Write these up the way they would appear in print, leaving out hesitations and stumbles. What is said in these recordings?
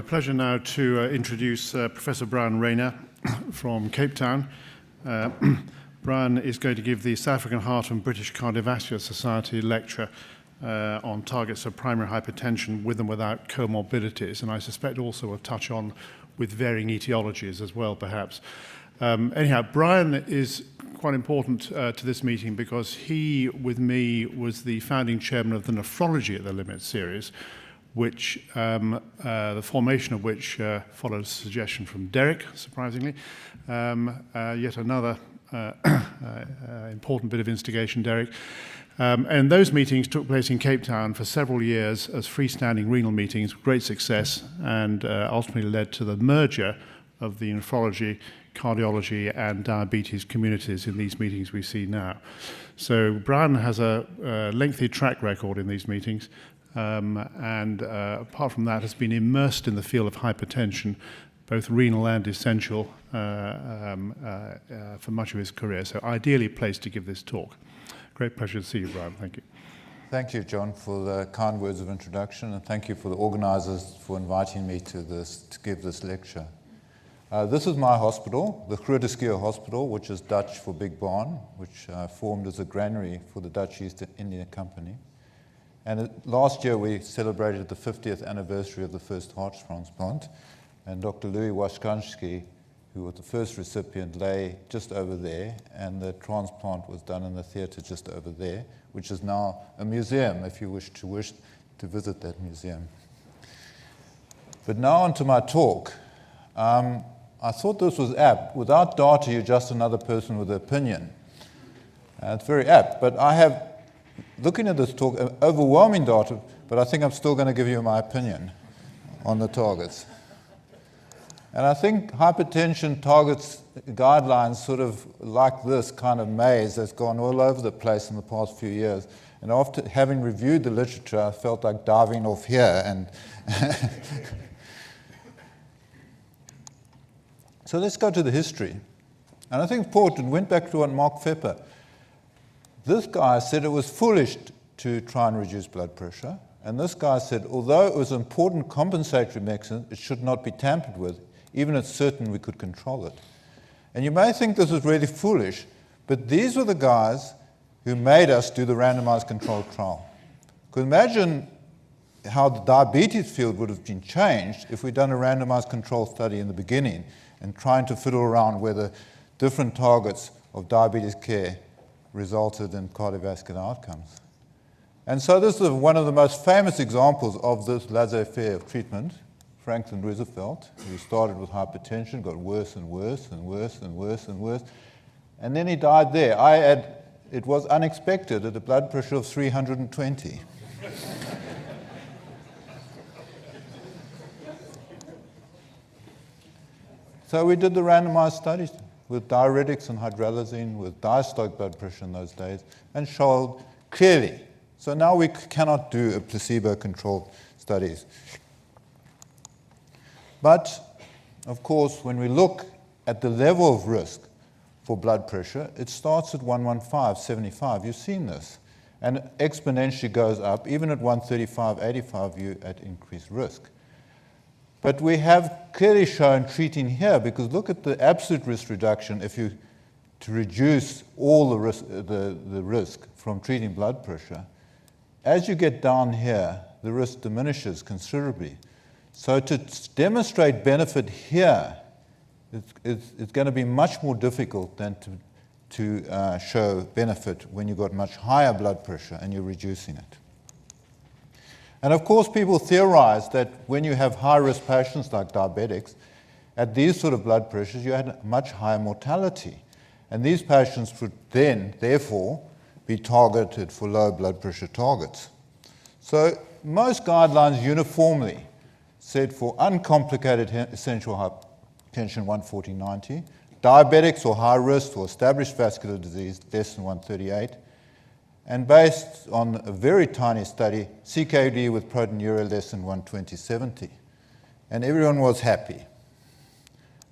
pleasure now to introduce Professor Brian Rayner from Cape Town. Brian is going to give the South African Heart and British Cardiovascular Society lecture on targets of primary hypertension with and without comorbidities, and I suspect also will touch on with varying etiologies as well, perhaps. Anyhow, Brian is quite important to this meeting because he, with me, was the founding chairman of the Nephrology at the Limit series, which the formation of which followed a suggestion from Derek, surprisingly. Yet another important bit of instigation, Derek. And those meetings took place in Cape Town for several years as freestanding renal meetings, great success, and ultimately led to the merger of the nephrology, cardiology, and diabetes communities in these meetings we see now. So Brian has a lengthy track record in these meetings, and apart from that has been immersed in the field of hypertension, both renal and essential, for much of his career. So ideally placed to give this talk. Great pleasure to see you, Brian. Thank you. Thank you, John, for the kind words of introduction, and thank you for the organizers for inviting me to give this lecture. This is my hospital, the Groote Hospital, which is Dutch for Big Barn, which formed as a granary for the Dutch East India Company. And last year we celebrated the 50th anniversary of the first heart transplant, and Dr. Louis Washkansky, who was the first recipient, lay just over there, and the transplant was done in the theatre just over there, which is now a museum, if you wish to visit that museum. But now on to my talk. I thought this was apt. Without data, you're just another person with an opinion. It's very apt, but I have, looking at this talk, overwhelming data, but I think I'm still going to give you my opinion on the targets. And I think hypertension targets guidelines sort of like this kind of maze that's gone all over the place in the past few years. And after having reviewed the literature, I felt like diving off here. And so let's go to the history. And I think important, went back to what Mark Fepper. This guy said it was foolish to try and reduce blood pressure. And this guy said, although it was an important compensatory mechanism, it should not be tampered with, even if it's certain we could control it. And you may think this is really foolish, but these were the guys who made us do the randomized controlled trial. Because imagine how the diabetes field would have been changed if we'd done a randomized controlled study in the beginning and trying to fiddle around whether different targets of diabetes care resulted in cardiovascular outcomes. And so this is one of the most famous examples of this laissez-faire of treatment. Franklin Roosevelt, who started with hypertension, got worse and worse and worse and worse and worse, and then he died there. It was unexpected at a blood pressure of 320. So we did the randomized studies with diuretics and hydralazine, with diastolic blood pressure in those days, and showed clearly. So now we cannot do a placebo-controlled studies. But, of course, when we look at the level of risk for blood pressure, it starts at 115, 75. You've seen this. And it exponentially goes up. Even at 135, 85, you're at increased risk. But we have clearly shown treating here, because look at the absolute risk reduction if you to reduce all the risk from treating blood pressure. As you get down here, the risk diminishes considerably. So to demonstrate benefit here, it's going to be much more difficult than to show benefit when you've got much higher blood pressure and you're reducing it. And of course, people theorize that when you have high-risk patients like diabetics, at these sort of blood pressures, you had much higher mortality. And these patients would then, therefore, be targeted for low blood pressure targets. So most guidelines uniformly said for uncomplicated essential hypertension 140/90, diabetics or high risk or established vascular disease less than 138, and based on a very tiny study, CKD with proteinuria less than 120/70. And everyone was happy.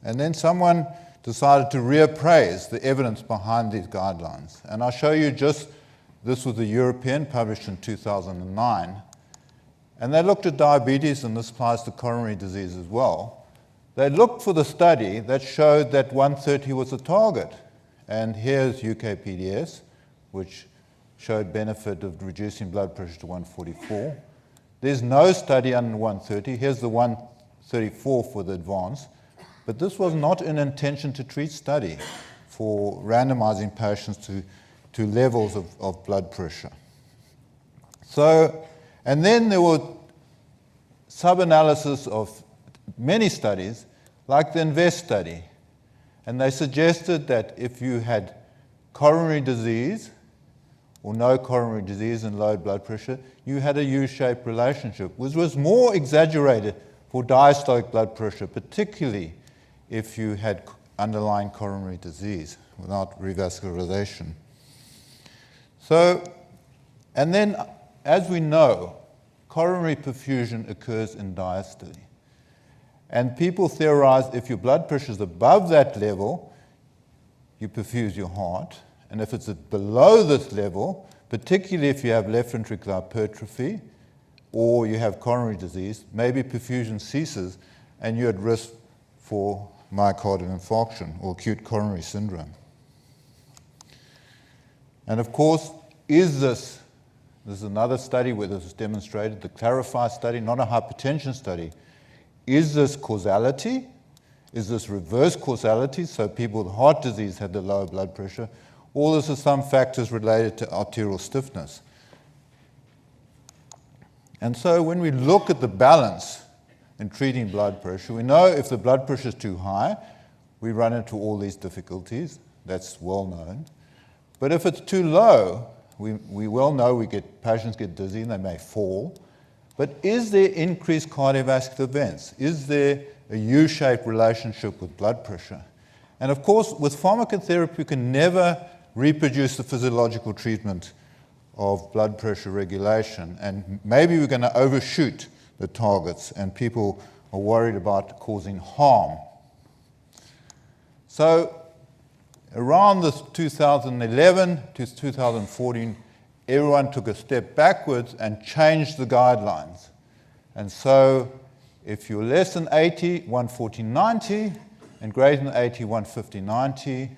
And then someone decided to reappraise the evidence behind these guidelines. And I'll show you just, this was the European, published in 2009. And they looked at diabetes, and this applies to coronary disease as well. They looked for the study that showed that 130 was a target. And here's UKPDS, which showed benefit of reducing blood pressure to 144. There's no study under 130. Here's the 134 for the advanced. But this was not an intention to treat study for randomizing patients to levels of blood pressure. So, and then there were sub-analysis of many studies, like the INVEST study. And they suggested that if you had coronary disease or no coronary disease and low blood pressure, you had a U-shaped relationship, which was more exaggerated for diastolic blood pressure, particularly if you had underlying coronary disease without revascularization. So, and then, as we know, coronary perfusion occurs in diastole. And people theorize if your blood pressure is above that level, you perfuse your heart. And if it's below this level, particularly if you have left ventricular hypertrophy or you have coronary disease, maybe perfusion ceases and you're at risk for myocardial infarction or acute coronary syndrome. And of course, this is another study where this was demonstrated, the CLARIFY study, not a hypertension study. Is this causality? Is this reverse causality, so people with heart disease had the lower blood pressure? Or this is some factors related to arterial stiffness. And so when we look at the balance in treating blood pressure, we know if the blood pressure is too high, we run into all these difficulties. That's well known. But if it's too low, we well know patients get dizzy and they may fall. But is there increased cardiovascular events? Is there a U-shaped relationship with blood pressure? And of course, with pharmacotherapy, you can never reproduce the physiological treatment of blood pressure regulation. And maybe we're going to overshoot the targets, and people are worried about causing harm. So around this 2011 to 2014, everyone took a step backwards and changed the guidelines. And so if you're less than 80, 140/90, and greater than 80, 150/90.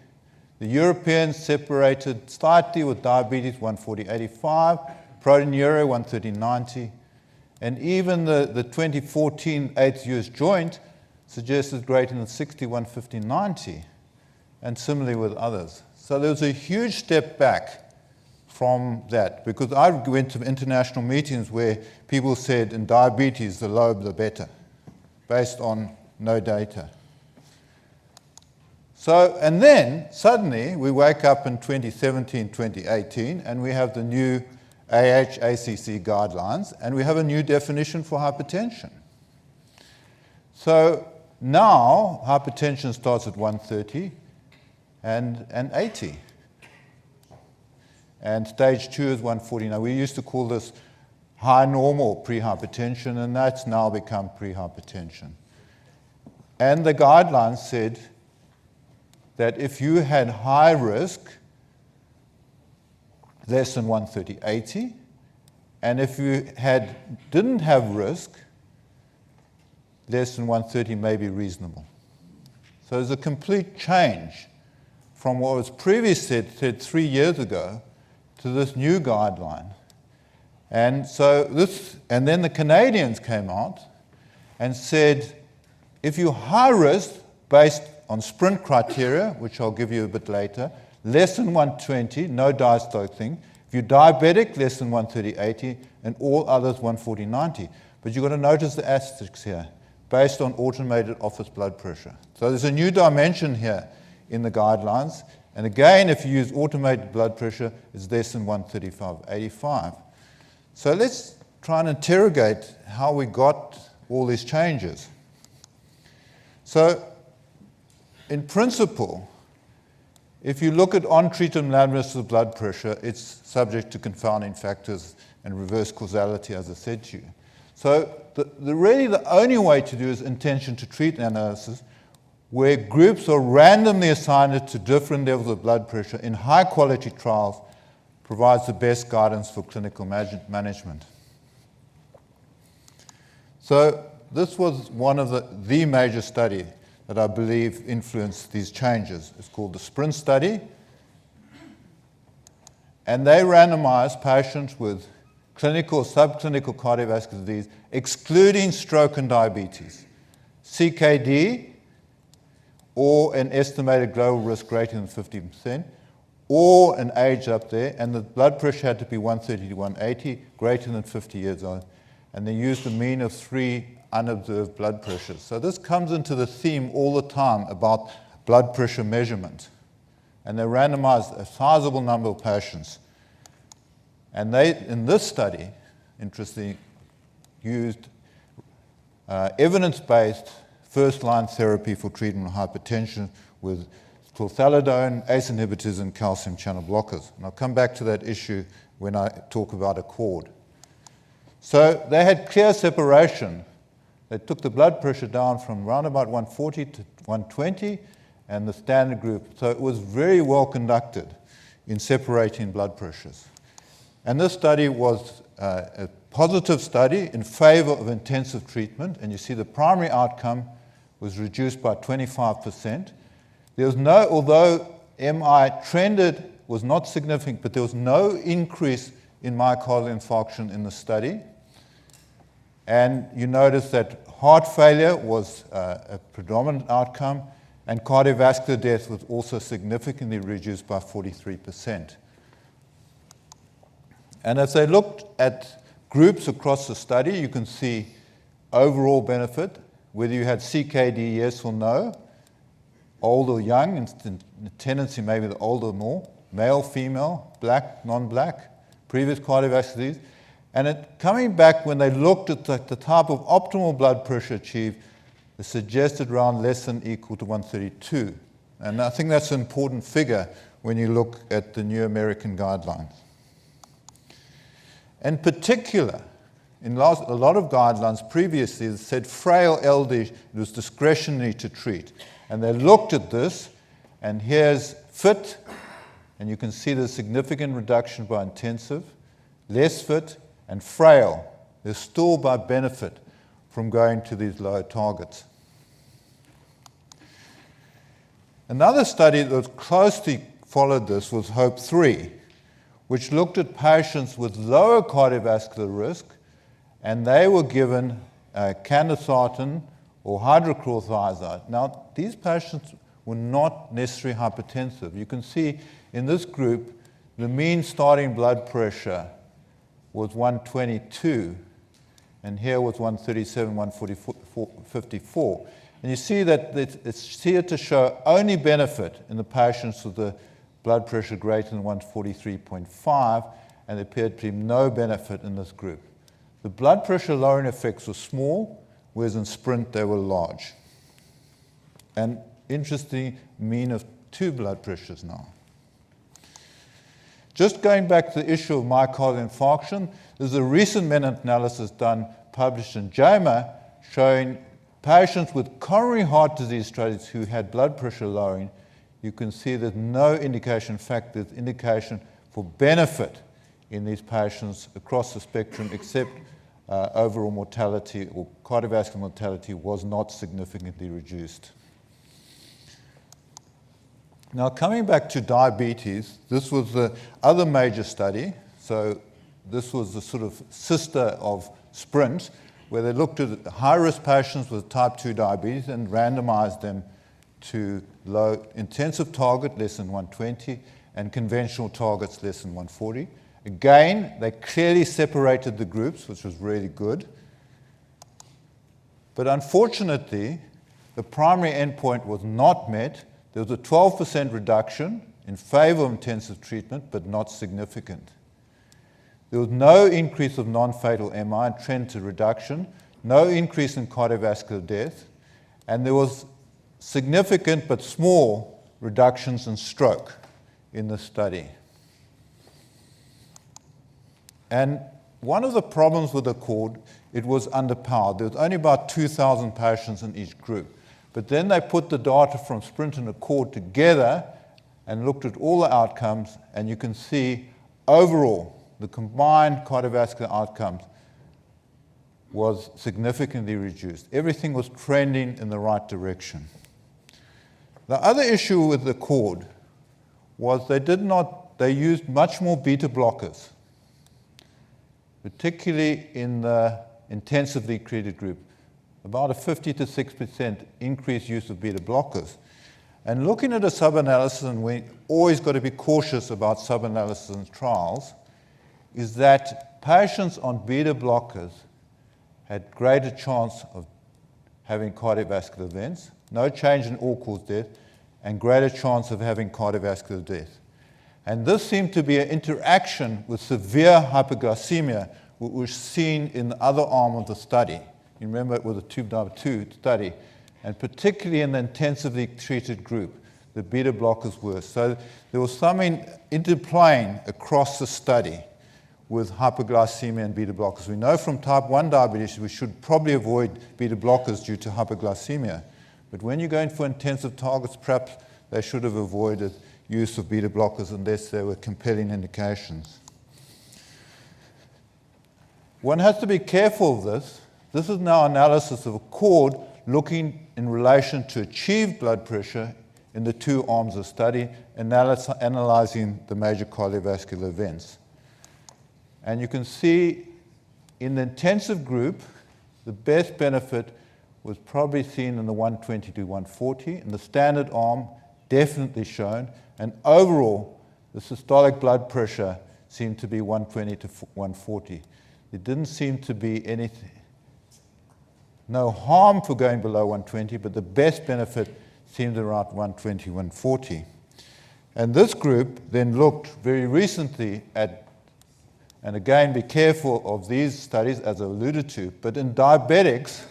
The Europeans separated slightly with diabetes, 140/85, proteinuria, 130/90. And even the 2014 8th US joint suggested greater than 60, 150/90, and similarly with others. So there was a huge step back from that, because I went to international meetings where people said in diabetes, the lower the better, based on no data. So, and then suddenly we wake up in 2017, 2018, and we have the new AHACC guidelines, and we have a new definition for hypertension. So now hypertension starts at 130 and 80. And stage 2 is 140. Now, we used to call this high normal pre-hypertension, and that's now become pre-hypertension. And the guidelines said that if you had high risk, less than 130/80, and if you didn't have risk, less than 130 may be reasonable. So there's a complete change from what was previously said 3 years ago to this new guideline. And so and then the Canadians came out and said, if you're high risk based on sprint criteria, which I'll give you a bit later, less than 120, no diastolic thing. If you're diabetic, less than 130/80, and all others 140/90. But you've got to notice the asterisks here, based on automated office blood pressure. So there's a new dimension here in the guidelines. And again, if you use automated blood pressure, it's less than 135/85. So let's try and interrogate how we got all these changes. So in principle, if you look at on-treatment levels of blood pressure, it's subject to confounding factors and reverse causality, as I said to you. So really the only way to do is intention to treat analysis, where groups are randomly assigned to different levels of blood pressure in high-quality trials, provides the best guidance for clinical management. So this was one of the major study that I believe influenced these changes. It's called the SPRINT study. And they randomized patients with clinical or subclinical cardiovascular disease, excluding stroke and diabetes, CKD, or an estimated global risk greater than 50%, or an age up there, and the blood pressure had to be 130 to 180, greater than 50 years old. And they used a mean of 3 unobserved blood pressures. So this comes into the theme all the time about blood pressure measurement. And they randomized a sizable number of patients. And they, in this study, interestingly, used evidence-based first-line therapy for treatment of hypertension with chlorthalidone, ACE inhibitors, and calcium channel blockers. And I'll come back to that issue when I talk about ACCORD. So they had clear separation. They took the blood pressure down from around about 140 to 120 and the standard group. So it was very well conducted in separating blood pressures. And this study was a positive study in favor of intensive treatment. And you see the primary outcome was reduced by 25%. There was no, although MI trended, was not significant, but there was no increase in myocardial infarction in the study. And you notice that heart failure was a predominant outcome, and cardiovascular death was also significantly reduced by 43%. And as they looked at groups across the study, you can see overall benefit, whether you had CKD, yes or no, old or young, and the tendency maybe the older or more, male, female, black, non-black, previous cardiovascular disease. And coming back, when they looked at the type of optimal blood pressure achieved, they suggested around less than equal to 132. And I think that's an important figure when you look at the New American Guidelines. In particular, in a lot of guidelines previously, it said frail LD, it was discretionary to treat. And they looked at this, and here's fit, and you can see the significant reduction by intensive, less fit, and frail. There's still by benefit from going to these lower targets. Another study that closely followed this was HOPE-3, which looked at patients with lower cardiovascular risk, and they were given candesartan or hydrochlorothiazide. Now, these patients were not necessarily hypertensive. You can see in this group, the mean starting blood pressure was 122, and here was 137, 154. And you see that it's here to show only benefit in the patients with the blood pressure greater than 143.5, and there appeared to be no benefit in this group. The blood pressure lowering effects were small, whereas in SPRINT they were large. And interesting, mean of 2 blood pressures now. Just going back to the issue of myocardial infarction, there's a recent meta-analysis done, published in JAMA, showing patients with coronary heart disease studies who had blood pressure lowering. You can see there's no indication, in fact, there's indication for benefit in these patients across the spectrum, except overall mortality or cardiovascular mortality was not significantly reduced. Now, coming back to diabetes, this was the other major study. So this was the sort of sister of SPRINT, where they looked at high-risk patients with type 2 diabetes and randomized them to low intensive target, less than 120, and conventional targets, less than 140. Again, they clearly separated the groups, which was really good. But unfortunately, the primary endpoint was not met. There was a 12% reduction in favor of intensive treatment, but not significant. There was no increase of non-fatal MI and trend to reduction, no increase in cardiovascular death, and there was significant but small reductions in stroke in the study. And one of the problems with ACCORD, it was underpowered. There was only about 2,000 patients in each group. But then they put the data from SPRINT and ACCORD together and looked at all the outcomes, and you can see overall the combined cardiovascular outcomes was significantly reduced. Everything was trending in the right direction. The other issue with the cord was they used much more beta blockers, particularly in the intensively treated group, about a 50 to 6% increased use of beta blockers. And looking at a sub-analysis, and we always got to be cautious about sub-analysis in trials, is that patients on beta blockers had greater chance of having cardiovascular events, no change in all-cause death, and greater chance of having cardiovascular death. And this seemed to be an interaction with severe hypoglycemia, which was seen in the other arm of the study. You remember it was a tube number 2 study, and particularly in the intensively treated group, the beta blockers were. So there was something interplaying across the study with hypoglycemia and beta blockers. We know from type 1 diabetes we should probably avoid beta blockers due to hypoglycemia. But when you're going for intensive targets, perhaps they should have avoided use of beta blockers unless there were compelling indications. One has to be careful of this. This is now analysis of a cord looking in relation to achieved blood pressure in the two arms of study, analyzing the major cardiovascular events. And you can see in the intensive group, the best benefit was probably seen in the 120 to 140. In the standard arm, definitely shown. And overall, the systolic blood pressure seemed to be 120 to 140. There didn't seem to be no harm for going below 120, but the best benefit seemed around 120, 140. And this group then looked very recently at, and again, be careful of these studies, as I alluded to, but in diabetics,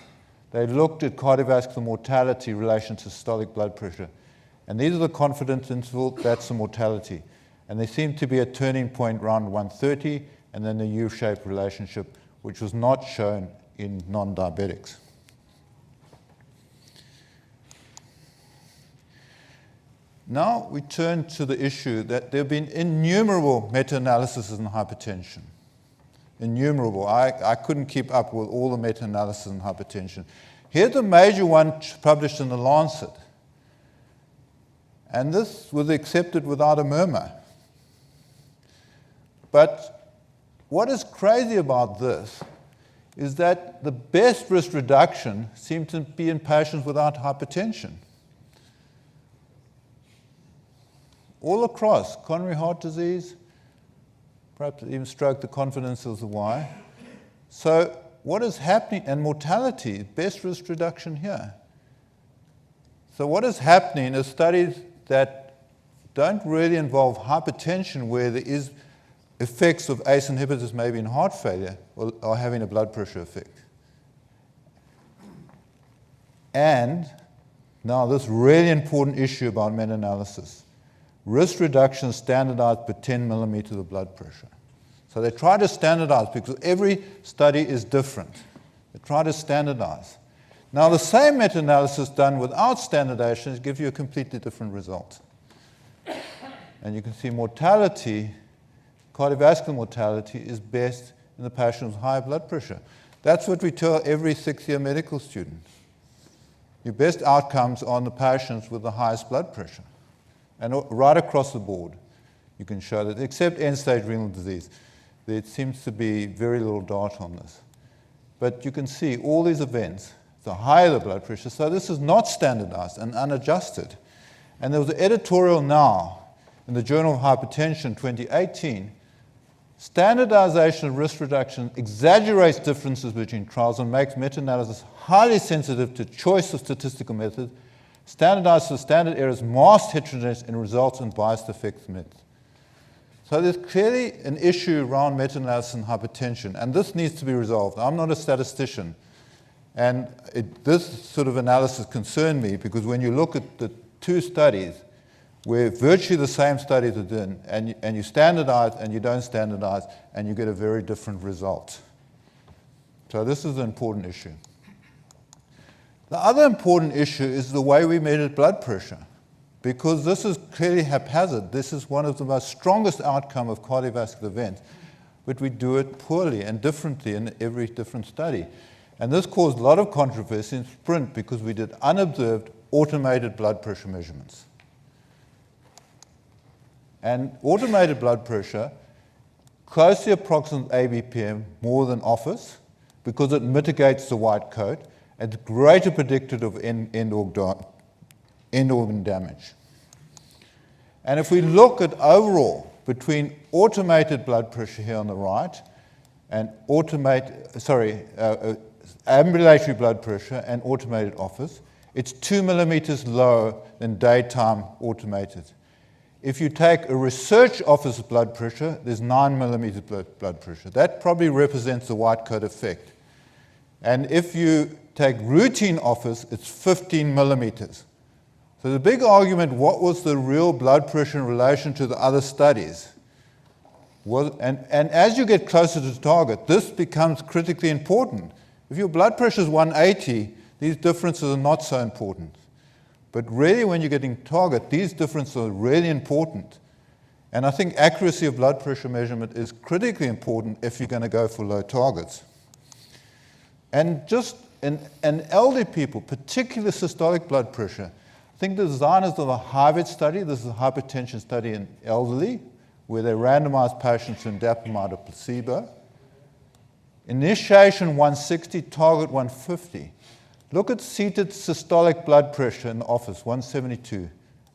they looked at cardiovascular mortality in relation to systolic blood pressure. And these are the confidence interval, that's the mortality. And there seemed to be a turning point around 130, and then a U-shaped relationship, which was not shown in non-diabetics. Now we turn to the issue that there have been innumerable meta-analyses in hypertension. Innumerable. I couldn't keep up with all the meta-analysis in hypertension. Here's the major one published in The Lancet. And this was accepted without a murmur. But what is crazy about this is that the best risk reduction seemed to be in patients without hypertension. All across, coronary heart disease, perhaps even stroke, the confidence is the why. So what is happening, and mortality, best risk reduction here. So what is happening is studies that don't really involve hypertension, where there is effects of ACE inhibitors maybe in heart failure, are having a blood pressure effect. And now this really important issue about meta-analysis. Risk reduction standardized per 10 millimeters of blood pressure. So they try to standardize because every study is different. They try to standardize. Now the same meta-analysis done without standardization gives you a completely different result. And you can see mortality, cardiovascular mortality, is best in the patients with high blood pressure. That's what we tell every sixth-year medical student. Your best outcomes are on the patients with the highest blood pressure. And right across the board, you can show that, except end-stage renal disease. There seems to be very little data on this. But you can see all these events, the higher the blood pressure, so this is not standardized and unadjusted. And there was an editorial now in the Journal of Hypertension 2018, standardization of risk reduction exaggerates differences between trials and makes meta-analysis highly sensitive to choice of statistical methods. Standardized for standard errors mask heterogeneous and results in biased effects myths. So there's clearly an issue around meta-analysis and hypertension, and this needs to be resolved. I'm not a statistician, and this sort of analysis concerned me because when you look at the two studies where virtually the same studies are done, and you standardize and you don't standardize, and you get a very different result. So this is an important issue. The other important issue is the way we measure blood pressure, because this is clearly haphazard. This is one of the most strongest outcomes of cardiovascular events. but we do it poorly and differently in every different study. And this caused a lot of controversy in SPRINT because we did unobserved automated blood pressure measurements. And automated blood pressure closely approximates ABPM more than office because it mitigates the white coat and it's greater predictor of end organ damage. And if we look at overall between automated blood pressure here on the right and ambulatory blood pressure and automated office, it's 2 millimeters lower than daytime automated. If you take a research office blood pressure, there's 9 millimeters blood pressure. That probably represents the white coat effect. And if you take routine office, it's 15 millimeters. So the big argument, what was the real blood pressure in relation to the other studies? And as you get closer to the target, this becomes critically important. If your blood pressure is 180, these differences are not so important. But really, when you're getting target, these differences are really important. And I think accuracy of blood pressure measurement is critically important if you're going to go for low targets. And just in elderly people, particularly systolic blood pressure, I think the designers of the Harvard study, this is a hypertension study in elderly, where they randomized patients to indapamide or placebo. Initiation 160, target 150. Look at seated systolic blood pressure in the office, 172.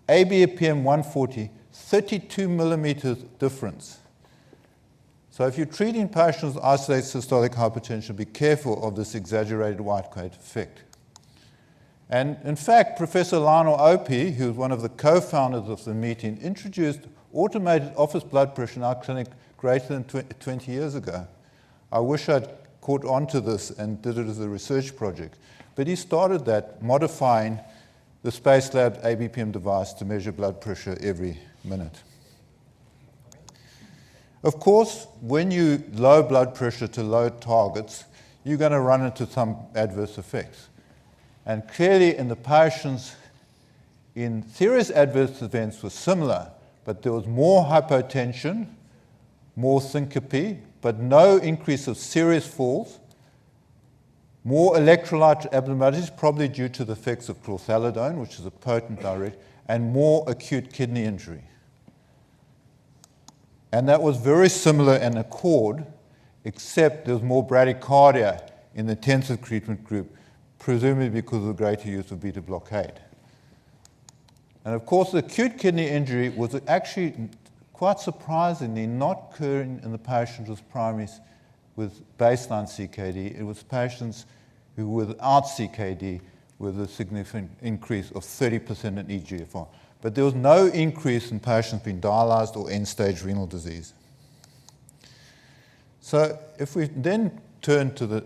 ABPM 140, 32 millimeters difference. So if you're treating patients with isolated systolic hypertension, be careful of this exaggerated white coat effect. And in fact, Professor Lionel Opie, who's one of the co-founders of the meeting, introduced automated office blood pressure in our clinic greater than 20 years ago. I wish I'd caught on to this and did it as a research project. But he started that, modifying the Spacelab ABPM device to measure blood pressure every minute. Of course, when you low blood pressure to low targets, you're going to run into some adverse effects. And clearly in the patients in serious adverse events were similar, but there was more hypotension, more syncope, but no increase of serious falls, more electrolyte abnormalities, probably due to the effects of chlorthalidone, which is a potent diuretic, and more acute kidney injury. And that was very similar in ACCORD, except there was more bradycardia in the intensive treatment group, presumably because of the greater use of beta blockade. And of course, the acute kidney injury was actually, quite surprisingly, not occurring in the patients with baseline CKD. It was patients who were without CKD with a significant increase of 30% in eGFR. But there was no increase in patients being dialyzed or end-stage renal disease. So if we then turn to the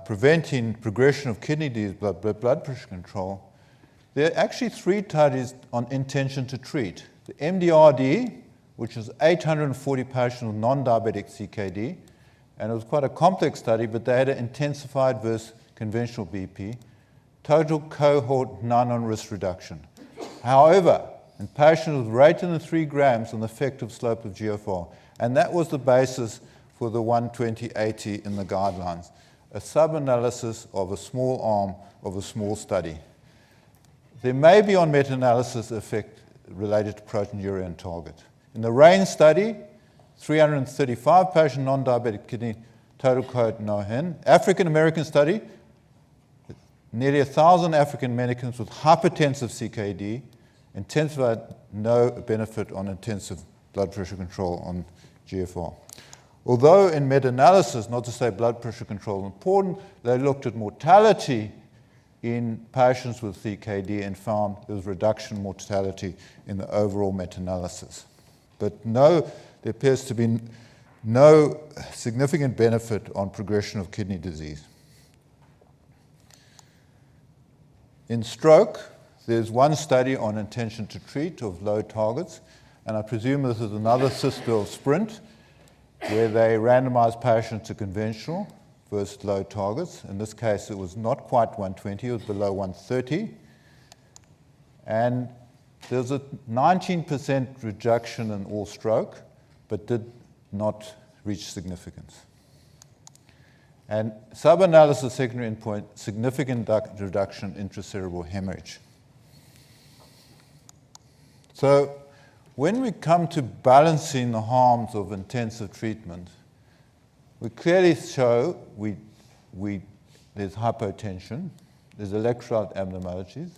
preventing progression of kidney disease, blood pressure control, there are actually 3 studies on intention to treat. The MDRD, which is 840 patients with non-diabetic CKD, and it was quite a complex study, but they had an intensified versus conventional BP, total cohort none on risk reduction. However, in patients with greater than 3 grams on the effective slope of GFR, and that was the basis for the 120/80 in the guidelines, a sub-analysis of a small arm of a small study. There may be on meta-analysis effect related to proteinuria and target. In the RAIN study, 335 patient non-diabetic kidney, total cohort no hen. African American study, nearly 1,000 African Americans with hypertensive CKD, intensified no benefit on intensive blood pressure control on GFR. Although in meta-analysis, not to say blood pressure control is important, they looked at mortality in patients with CKD and found there was reduction in mortality in the overall meta-analysis. But no, there appears to be no significant benefit on progression of kidney disease. In stroke, there's one study on intention to treat of low targets, and I presume this is another sister of SPRINT, where they randomized patients to conventional versus low targets. In this case, it was not quite 120, it was below 130. And there's a 19% reduction in all stroke, but did not reach significance. And sub-analysis secondary endpoint, significant reduction in intracerebral hemorrhage. So when we come to balancing the harms of intensive treatment, we clearly show there's hypotension, there's electrolyte abnormalities,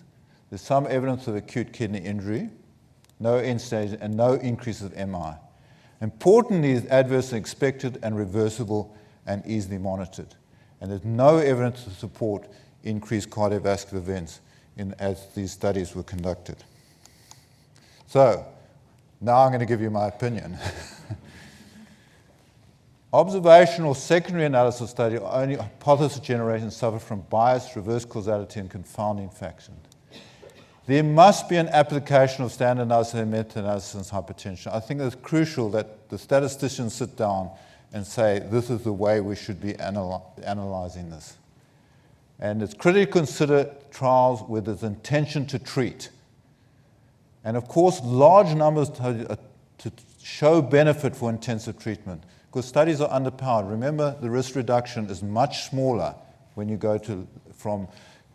there's some evidence of acute kidney injury, no end stage, and no increase of MI. Importantly, is adverse and expected and reversible and easily monitored. And there's no evidence to support increased cardiovascular events as these studies were conducted. So, now I'm going to give you my opinion. Observational secondary analysis study only hypothesis generation suffer from bias, reverse causality, and confounding factions. There must be an application of standard analysis and meta-analysis in hypertension. I think it's crucial that the statisticians sit down and say, this is the way we should be analyzing this. And it's critical to consider trials with its intention to treat. And of course, large numbers to show benefit for intensive treatment, because studies are underpowered. Remember, the risk reduction is much smaller when you go from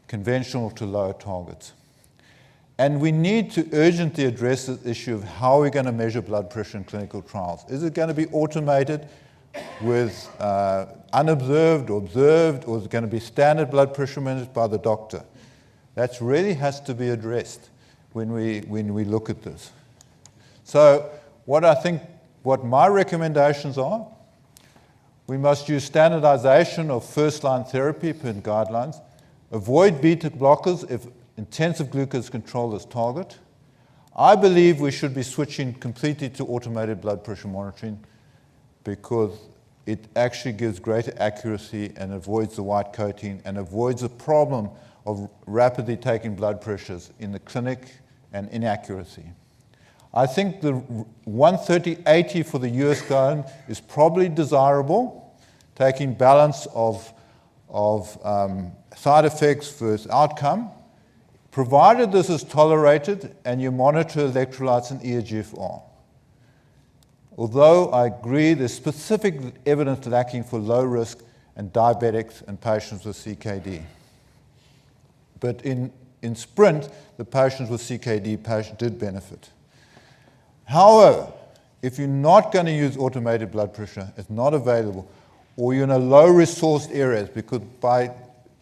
conventional to lower targets. And we need to urgently address the issue of how we're going to measure blood pressure in clinical trials. Is it going to be automated with unobserved or observed, or is it going to be standard blood pressure managed by the doctor? That really has to be addressed when we look at this. So what my recommendations are, we must use standardization of first-line therapy per guidelines, avoid beta blockers if intensive glucose control is target. I believe we should be switching completely to automated blood pressure monitoring because it actually gives greater accuracy and avoids the white coating and avoids the problem of rapidly taking blood pressures in the clinic and inaccuracy. I think the 130/80 for the US guideline is probably desirable, taking balance of side effects versus outcome, provided this is tolerated and you monitor electrolytes and eGFR. Although I agree there's specific evidence lacking for low risk and diabetics and patients with CKD. But in SPRINT, the patients with CKD did benefit. However, if you're not going to use automated blood pressure, it's not available, or you're in a low-resourced areas, because by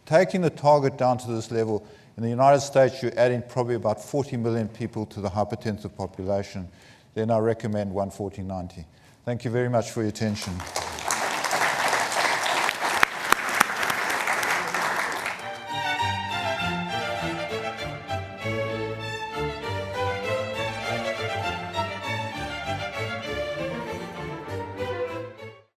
taking the target down to this level, in the United States, you're adding probably about 40 million people to the hypertensive population. Then I recommend 140/90. Thank you very much for your attention.